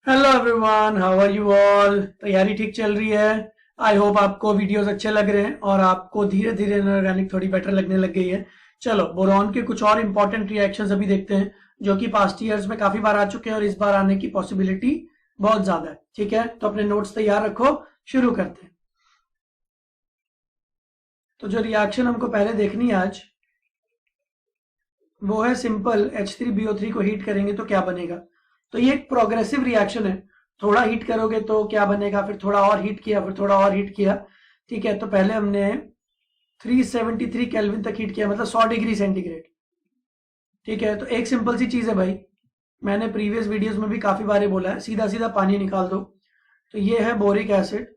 Hello everyone, how are you all. तैयारी ठीक चल रही है। आई होप आपको वीडियोस अच्छे लग रहे हैं और आपको धीरे धीरे इनऑर्गेनिक थोड़ी बेटर लगने लग गई है। चलो बोरॉन के कुछ और इंपॉर्टेंट रिएक्शंस अभी देखते हैं जो कि पास्ट ईयर्स में काफी बार आ चुके हैं और इस बार आने की पॉसिबिलिटी बहुत ज्यादा है। ठीक है, तो अपने नोट्स तैयार रखो, शुरू करते हैं। तो जो रिएक्शन हमको पहले देखनी है आज वो है सिंपल H3BO3 को हीट करेंगे तो क्या बनेगा। तो ये एक प्रोग्रेसिव रिएक्शन है। थोड़ा हीट करोगे तो क्या बनेगा, फिर थोड़ा और हीट किया, फिर थोड़ा और हीट किया। ठीक है, तो पहले हमने 373 केल्विन तक हीट किया, मतलब 100 डिग्री सेंटीग्रेड। ठीक है, तो एक सिंपल सी चीज है भाई, मैंने प्रीवियस वीडियोस में भी काफी बार बोला है, सीधा सीधा पानी निकाल दो। तो ये है बोरिक एसिड।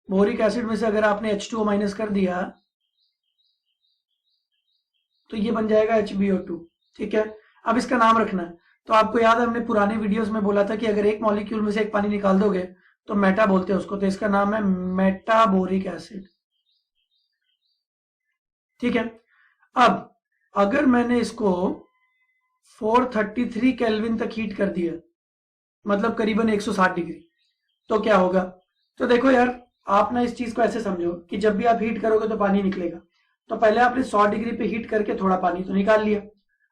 बोरिक एसिड में से अगर आपने H2O माइनस कर दिया तो ये बन जाएगा HbO2। ठीक है, अब इसका नाम रखना है। तो आपको याद है हमने पुराने वीडियोस में बोला था कि अगर एक मॉलिक्यूल में से एक पानी निकाल दोगे तो मेटा बोलते हैं उसको, तो इसका नाम है मेटाबोरिक एसिड। ठीक है, अब अगर मैंने इसको 433 केल्विन तक हीट कर दिया, मतलब करीबन 160 डिग्री, तो क्या होगा। तो देखो यार, आप ना इस चीज को ऐसे समझो कि जब भी आप हीट करोगे तो पानी निकलेगा। तो पहले आपने 100 डिग्री पे हीट करके थोड़ा पानी तो निकाल लिया।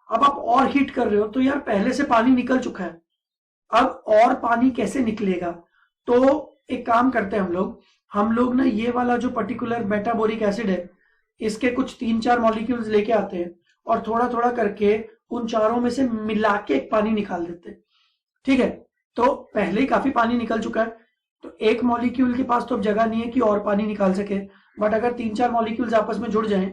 अब आप और हीट कर रहे हो तो यार पहले से पानी निकल चुका है। अब और पानी कैसे निकलेगा। तो एक काम करते हैं हम लोग ना ये वाला जो पर्टिकुलर मेटाबोरिक एसिड है इसके कुछ 3-4 मॉलिक्यूल्स लेके आते हैं और थोड़ा थोड़ा करके उन चारों में से मिला के एक पानी निकाल देते हैं। ठीक है, तो पहले ही काफी पानी निकल चुका है, तो एक मॉलिक्यूल के पास तो अब जगह नहीं है कि और पानी निकाल सके। बट अगर 3-4 मॉलिक्यूल्स आपस में जुड़ जाएं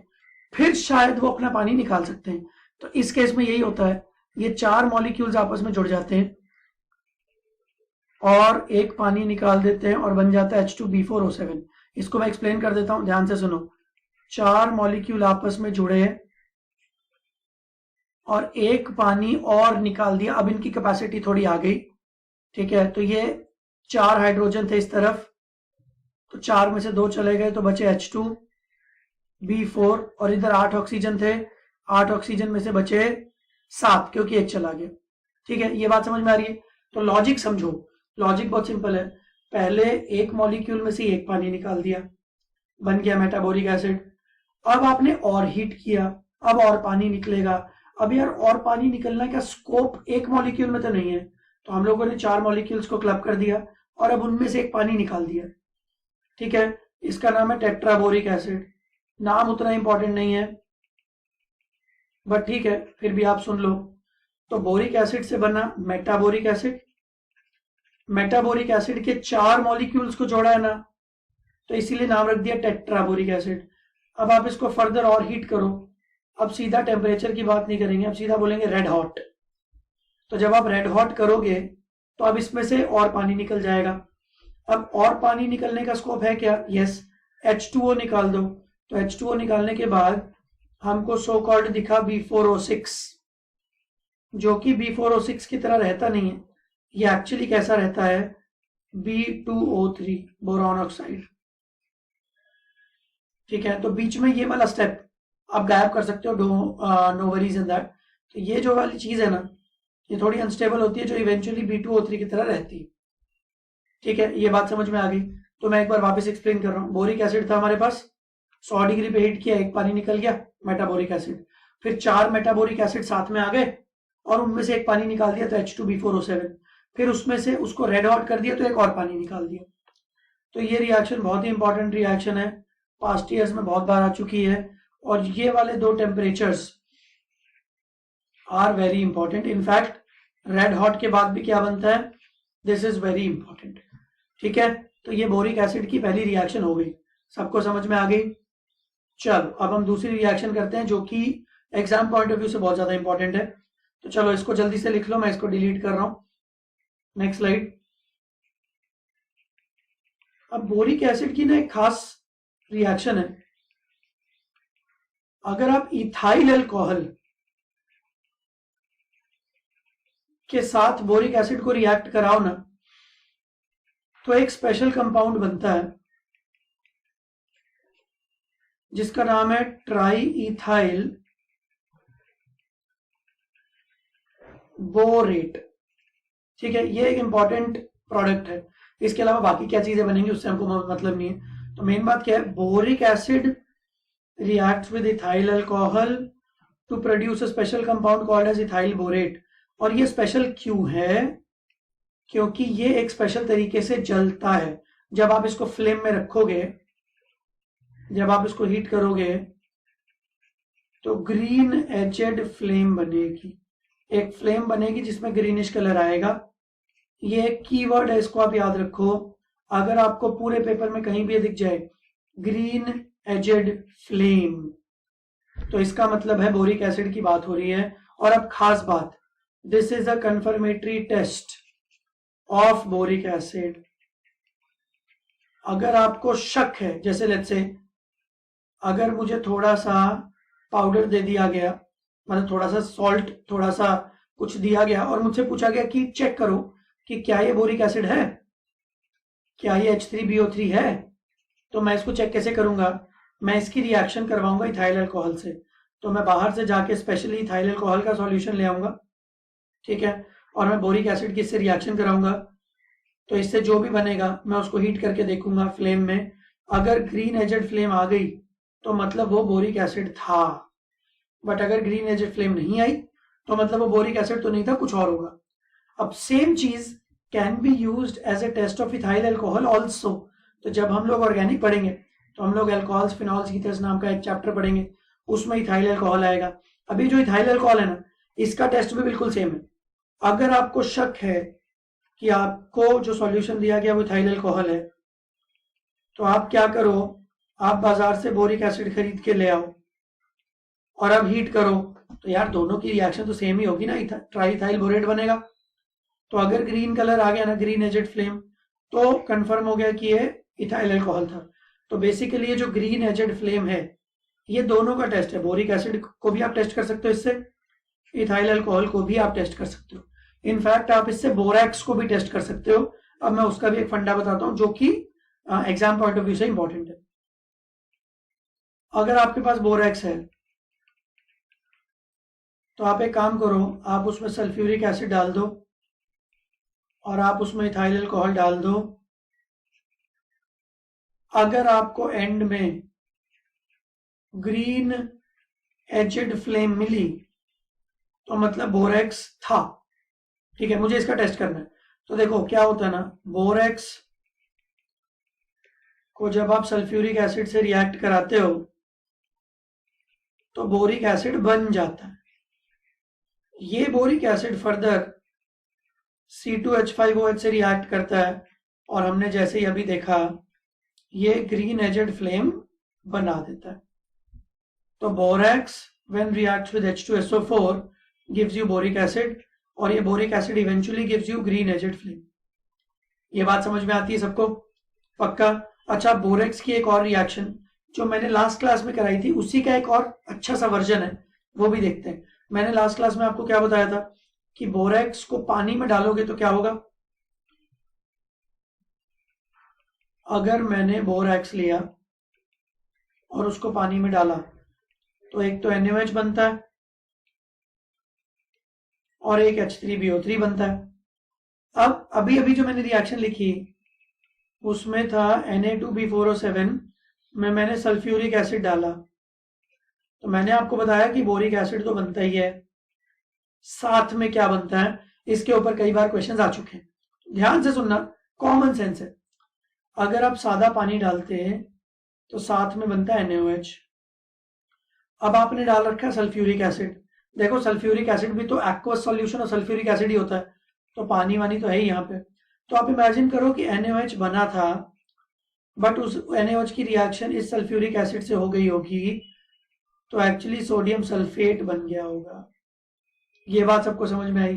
फिर शायद वो अपना पानी निकाल सकते हैं। तो इस केस में यही होता है, ये 4 मॉलिक्यूल्स आपस में जुड़ जाते हैं और एक पानी निकाल देते हैं और बन जाता है H2B4O7। इसको मैं एक्सप्लेन कर देता हूं, ध्यान से सुनो। 4 मॉलिक्यूल आपस में जुड़े और एक पानी और निकाल दिया, अब इनकी कैपेसिटी थोड़ी आ गई। ठीक है, तो ये 4 हाइड्रोजन थे इस तरफ, तो 4 में से 2 चले गए तो बचे H2B4 और इधर 8 ऑक्सीजन थे, 8 ऑक्सीजन में से बचे 7 क्योंकि एक चला गया। ठीक है, ये बात समझ में आ रही है। तो लॉजिक समझो, लॉजिक बहुत सिंपल है। पहले एक मॉलिक्यूल में से एक पानी निकाल दिया, बन गया मेटाबोरिक एसिड। अब आपने और हीट किया, अब और पानी निकलेगा। अब यार और पानी निकलना का स्कोप एक मॉलिक्यूल में तो नहीं है, तो हम लोगों ने 4 मॉलिक्यूल्स को क्लब कर दिया और अब उनमें से एक पानी निकाल दिया। ठीक है, इसका नाम है टेट्राबोरिक एसिड। नाम उतना इंपॉर्टेंट नहीं है बट ठीक है, फिर भी आप सुन लो। तो बोरिक एसिड से बना मेटाबोरिक एसिड। मेटाबोरिक एसिड के 4 मॉलिक्यूल्स को जोड़ा है ना, तो इसीलिए नाम रख दिया टेट्राबोरिक एसिड। अब आप इसको फर्दर और हीट करो। अब सीधा टेम्परेचर की बात नहीं करेंगे, अब सीधा बोलेंगे रेड हॉट। तो जब आप रेड हॉट करोगे तो अब इसमें से और पानी निकल जाएगा। अब और पानी निकलने का स्कोप है क्या, यस। H2O निकाल दो। तो H2O निकालने के बाद हमको सो कॉल्ड दिखा B4O6, जो कि B4O6 की तरह रहता नहीं है। ये एक्चुअली कैसा रहता है, B2O3 बोरॉन ऑक्साइड। ठीक है, तो बीच में ये वाला स्टेप आप गायब कर सकते हो, नो वरीज इन दैट। तो ये जो वाली चीज है ना, ये थोड़ी अनस्टेबल होती है जो इवेंचुअली B2O3 की तरह रहती है। ठीक है, ये बात समझ में आ गई। तो मैं एक बार वापस एक्सप्लेन कर रहा हूँ। बोरिक एसिड था हमारे पास, 100 डिग्री पे हीट किया, एक पानी निकल गया, मेटाबोरिक एसिड। फिर 4 मेटाबोरिक एसिड साथ में आ गए और उनमें से एक पानी निकाल दिया तो H2B4O7। फिर उसमें से उसको रेड हॉट कर दिया तो एक और पानी निकाल दिया। तो ये रिएक्शन बहुत ही इंपॉर्टेंट रिएक्शन है, पास्ट ईयर्स में बहुत बार आ चुकी है और ये वाले दो temperatures are very important. In fact red hot के बाद भी क्या बनता है, दिस इज वेरी इंपॉर्टेंट। ठीक है, तो ये बोरिक एसिड की पहली रिएक्शन हो गई, सबको समझ में आ गई। चलो अब हम दूसरी रिएक्शन करते हैं जो कि एग्जाम पॉइंट ऑफ व्यू से बहुत ज्यादा इंपॉर्टेंट है। तो चलो इसको जल्दी से लिख लो, मैं इसको डिलीट कर रहा हूं। Next slide. अब बोरिक एसिड की ना एक खास रिएक्शन है, अगर आप इथाइल अल्कोहल के साथ बोरिक एसिड को रिएक्ट कराओ ना, तो एक स्पेशल कंपाउंड बनता है जिसका नाम है ट्राई इथाइल बोरेट। ठीक है, ये एक इंपॉर्टेंट प्रोडक्ट है। इसके अलावा बाकी क्या चीजें बनेंगी उससे हमको मतलब नहीं है। तो मेन बात क्या है, boric acid reacts with ethyl alcohol to produce a special compound called as ethyl borate. और ये स्पेशल क्यों है, क्योंकि ये एक स्पेशल तरीके से जलता है। जब आप इसको फ्लेम में रखोगे, जब आप इसको हीट करोगे तो ग्रीन एजेड फ्लेम बनेगी, एक फ्लेम बनेगी जिसमें ग्रीनिश कलर आएगा। ये एक कीवर्ड है, इसको आप याद रखो। अगर आपको पूरे पेपर में कहीं भी दिख जाए ग्रीन एजेड फ्लेम, तो इसका मतलब है बोरिक एसिड की बात हो रही है। और अब खास बात, this is a confirmatory test of boric acid. अगर आपको शक है, जैसे लेट्स से अगर मुझे थोड़ा सा पाउडर दे दिया गया, मतलब थोड़ा सा सॉल्ट, थोड़ा सा कुछ दिया गया और मुझसे पूछा गया कि चेक करो कि क्या ये बोरिक एसिड है, क्या ये H3BO3 है, तो मैं इसको चेक कैसे करूंगा? मैं इसकी रिएक्शन करवाऊंगा इथाइल अल्कोहल से। तो मैं बाहर से जाके स्पेशली इथाइल अल्कोहल का सॉल्यूशन ले आऊंगा, ठीक है, और मैं बोरिक एसिड की इससे रिएक्शन कराऊंगा। तो इससे जो भी बनेगा मैं उसको हीट करके देखूंगा फ्लेम में। अगर ग्रीन एजेड फ्लेम आ गई तो मतलब वो बोरिक एसिड था, बट अगर ग्रीन एजेड फ्लेम नहीं आई तो मतलब वो बोरिक एसिड तो नहीं था, कुछ और होगा। अब सेम चीज can be used as a test of ethyl alcohol also. तो जब हम लोग ऑर्गेनिक पढ़ेंगे तो हम लोग एल्कोहल्स, फिनॉल्स, ईथर्स नाम का एक चैप्टर पढ़ेंगे, उसमें इथाइल अल्कोहल आएगा। अभी जो इथाइल अल्कोहल है ना, इसका टेस्ट भी बिल्कुल सेम है। अगर आपको शक है कि आपको जो सॉल्यूशन दिया गया वो इथाइल अल्कोहल है, तो आप क्या करो, आप बाजार से बोरिक एसिड खरीद के ले आओ और अब हीट करो, तो यार दोनों की रिएक्शन तो सेम ही होगी ना, ट्राई इथाइल बोरेट बनेगा। तो अगर ग्रीन कलर आ गया ना, ग्रीन एजेड फ्लेम, तो कंफर्म हो गया कि ये इथाइल अल्कोहल था। तो बेसिकली ये जो ग्रीन एजेड फ्लेम है, ये दोनों का टेस्ट है। बोरिक एसिड को भी आप टेस्ट कर सकते हो इससे, इथाइल अल्कोहल को भी आप टेस्ट कर सकते हो। इनफैक्ट आप इससे बोरैक्स को भी टेस्ट कर सकते हो। अब मैं उसका भी एक फंडा बताता हूं जो कि एग्जाम पॉइंट ऑफ व्यू से इंपॉर्टेंट है। अगर आपके पास बोरैक्स है तो आप एक काम करो, आप उसमें सल्फ्यूरिक एसिड डाल दो और आप उसमें इथाइल अल्कोहल डाल दो। अगर आपको एंड में ग्रीन एजेड फ्लेम मिली तो मतलब बोरैक्स था, ठीक है। मुझे इसका टेस्ट करना है। तो देखो क्या होता है ना, बोरैक्स को जब आप सल्फ्यूरिक एसिड से रिएक्ट कराते हो तो बोरिक एसिड बन जाता है। ये बोरिक एसिड फर्दर C2H5OH से रिएक्ट करता है और हमने जैसे ही अभी देखा ये ग्रीन एजेड फ्लेम बना देता है। तो borax when reacts with H2SO4 gives you boric acid और ये boric acid eventually gives you green edged flame. ये बात समझ में आती है सबको? पक्का। अच्छा, बोरेक्स की एक और रिएक्शन जो मैंने लास्ट क्लास में कराई थी, उसी का एक और अच्छा सा वर्जन है, वो भी देखते हैं। मैंने लास्ट क्लास में आपको क्या बताया था कि बोरेक्स को पानी में डालोगे तो क्या होगा। अगर मैंने बोरेक्स लिया और उसको पानी में डाला तो एक तो NaOH बनता है और एक H3BO3 बनता है। अब अभी अभी जो मैंने रिएक्शन लिखी उसमें था Na2B4O7 में मैंने सल्फ्यूरिक एसिड डाला, तो मैंने आपको बताया कि बोरिक एसिड तो बनता ही है, साथ में क्या बनता है, इसके ऊपर कई बार क्वेश्चंस आ चुके हैं। ध्यान से सुनना, कॉमन सेंस है। अगर आप सादा पानी डालते हैं तो साथ में बनता है NaOH। अब आपने डाल रखा है सल्फ्यूरिक एसिड। देखो सल्फ्यूरिक एसिड भी तो एक्वस सॉल्यूशन और सल्फ्यूरिक एसिड ही होता है, तो पानी वानी तो है ही यहाँ पे। तो आप इमेजिन करो कि NaOH बना था, बट उस NaOH की रिएक्शन इस सल्फ्यूरिक एसिड से हो गई होगी, तो एक्चुअली सोडियम सल्फेट बन गया होगा। ये बात सबको समझ में आई?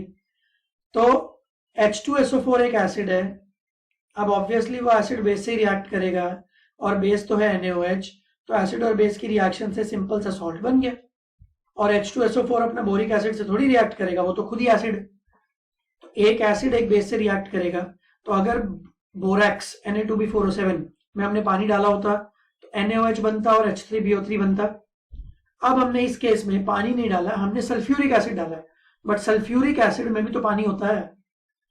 तो H2SO4 एक एसिड है। अब ऑब्वियसली वो एसिड बेस से रिएक्ट करेगा और बेस तो है NaOH, तो एसिड और बेस की रिएक्शन से सिंपल सा सॉल्ट बन गया। और H2SO4 अपना बोरिक एसिड से थोड़ी रिएक्ट करेगा, वो तो खुद ही एसिड। तो एक एसिड एक बेस से रिएक्ट करेगा। तो अगर बोरैक्स Na2B4O7 में हमने पानी डाला होता तो NaOH बनता और H3BO3 बनता। अब हमने इस केस में पानी नहीं डाला, हमने सल्फ्यूरिक एसिड डाला है, बट सल्फ्यूरिक एसिड में भी तो पानी होता है।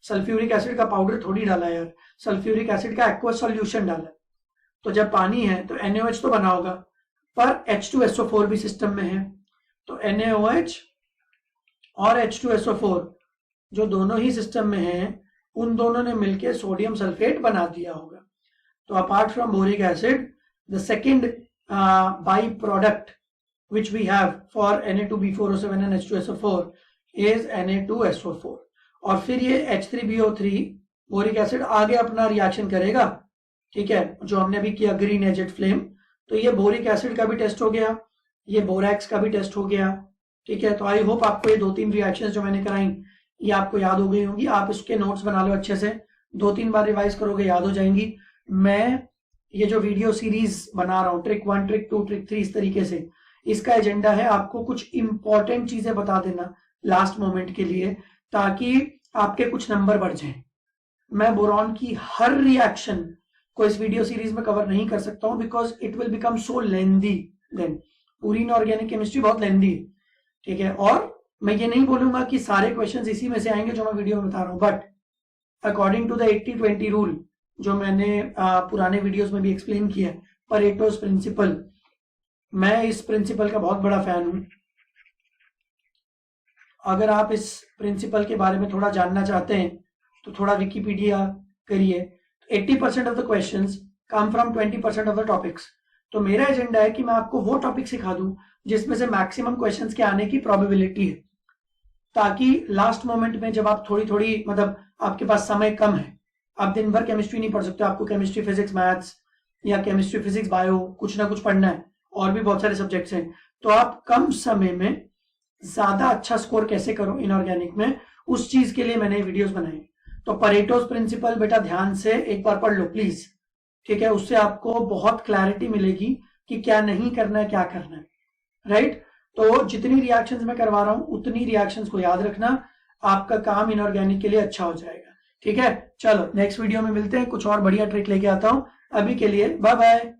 सल्फ्यूरिक एसिड का पाउडर थोड़ी डाला है यार, सल्फ्यूरिक एसिड का एक्वा सॉल्यूशन डाला। तो जब पानी है तो NaOH तो बना होगा, पर H2SO4 भी सिस्टम में है, तो NaOH और H2SO4 जो दोनों ही सिस्टम में हैं, उन दोनों ने मिलकर सोडियम सल्फेट बना दिया होगा। तो apart from boric acid, the second by product which we have for Na2B4O7 and H2SO4 is Na2SO4। और फिर ये H3BO3 बोरिक एसिड आगे अपना रिएक्शन करेगा, ठीक है, जो हमने अभी किया ग्रीन एजेड फ्लेम। तो ये बोरिक एसिड का भी टेस्ट हो गया, ये बोरैक्स का भी टेस्ट हो गया, ठीक है। तो आई होप आपको ये 2-3 रिएक्शंस जो मैंने कराई ये आपको याद हो गई होंगी। आप इसके नोट्स बना लो अच्छे से, 2-3 बार रिवाइज करोगे याद हो जाएंगी। मैं ये जो वीडियो सीरीज बना रहा हूँ, ट्रिक 1, ट्रिक 2, ट्रिक 3, इस तरीके से, इसका एजेंडा है आपको कुछ इंपॉर्टेंट चीजें बता देना लास्ट मोमेंट के लिए, ताकि आपके कुछ नंबर बढ़ जाएं। मैं बोरॉन की हर रिएक्शन को इस वीडियो सीरीज में कवर नहीं कर सकता हूं, because it will become so lengthy. Then पूरी इनऑर्गेनिक केमिस्ट्री बहुत लेंदी है, ठीक है। और मैं ये नहीं बोलूंगा कि सारे क्वेश्चंस इसी में से आएंगे जो मैं वीडियो में बता रहा हूं, but according to the 80-20 rule जो मैंने पुराने वीडियोस में भी एक्सप्लेन किया है, परेटोस प्रिंसिपल, मैं इस प्रिंसिपल का बहुत बड़ा फैन हूं। अगर आप इस प्रिंसिपल के बारे में थोड़ा जानना चाहते हैं तो थोड़ा विकिपीडिया करिए। 80% of the questions come from 20% of the topics. तो मेरा एजेंडा है कि मैं आपको वो टॉपिक सिखा दूं जिसमें से मैक्सिमम क्वेश्चंस के आने की प्रोबेबिलिटी है, ताकि लास्ट मोमेंट में जब आप थोड़ी थोड़ी, मतलब आपके पास समय कम है, आप दिन भर केमिस्ट्री नहीं पढ़ सकते, आपको केमिस्ट्री फिजिक्स मैथ्स या केमिस्ट्री फिजिक्स बायो कुछ ना कुछ पढ़ना है, और भी बहुत सारे सब्जेक्ट्स हैं, तो आप कम समय में ज्यादा अच्छा स्कोर कैसे करो इनऑर्गेनिक में, उस चीज के लिए मैंने वीडियोस बनाए। तो परेटोस प्रिंसिपल बेटा ध्यान से एक बार पढ़ लो प्लीज, ठीक है। उससे आपको बहुत क्लैरिटी मिलेगी कि क्या नहीं करना है, क्या करना है, राइट। तो जितनी रिएक्शंस मैं करवा रहा हूं उतनी रिएक्शंस को याद रखना, आपका काम इनऑर्गेनिक के लिए अच्छा हो जाएगा, ठीक है। चलो नेक्स्ट वीडियो में मिलते हैं, कुछ और बढ़िया ट्रिक लेके आता हूं। अभी के लिए बाय बाय।